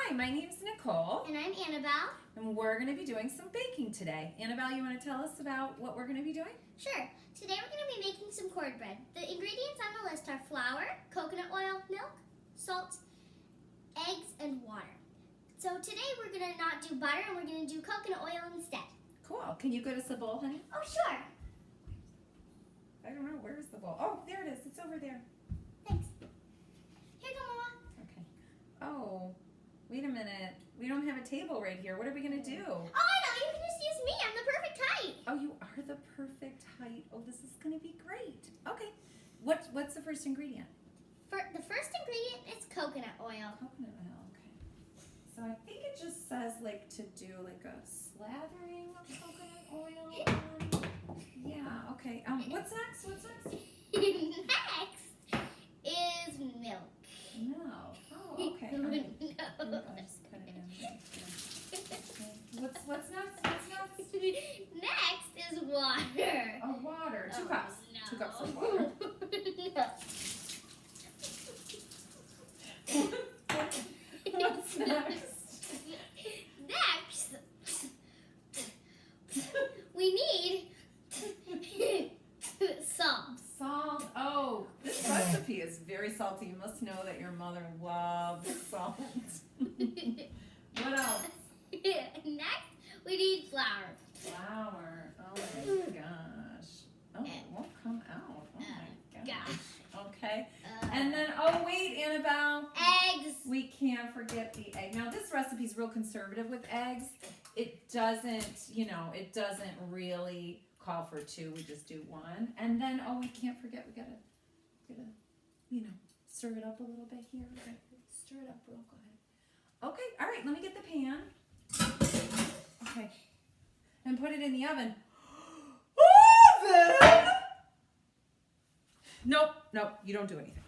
Hi, my name's Nicole. And I'm Annabelle. And we're going to be doing some baking today. Annabelle, you want to tell us about what we're going to be doing? Sure. Today we're going to be making some cornbread. The ingredients on the list are flour, coconut oil, milk, salt, eggs, and water. So today we're going to not do butter and we're going to do coconut oil instead. Cool. Can you get us a bowl, honey? Oh, sure. I don't know. Where's the bowl? Oh, there it is. It's over there. Thanks. Here you go, Mama. Okay. Oh, wait a minute. We don't have a table right here. What are we going to do? Oh, I know. You can just use me. I'm the perfect height. Oh, you are the perfect height. Oh, this is going to be great. Okay. What's the first ingredient? The first ingredient is coconut oil. Coconut oil. Okay. So I think it just says like to do like a slathering of coconut oil. Yeah. Okay. What's next? Next is milk. No. Oh, okay. All right. No. I'll just put it in. Okay. What's next? Next is water. Oh, water. 2 Oh, cups. no. 2 cups of water. What's next? Next, we need salt. Salt. Oh, this recipe is very salty. You must know that your mother loves salt. What else? Next, we need flour. Flour. Oh my gosh. Oh, it won't come out. Oh my gosh. Okay. And then, oh wait, Annabelle. Eggs. We can't forget the egg. Now this recipe's real conservative with eggs. It doesn't, it doesn't really call for 2. We just do 1. And then, oh, we can't forget, we gotta, stir it up a little bit here. Right. Stir it up real good. Okay, all right, let me get the pan. Okay. And put it in the oven. Oven! Nope, you don't do anything.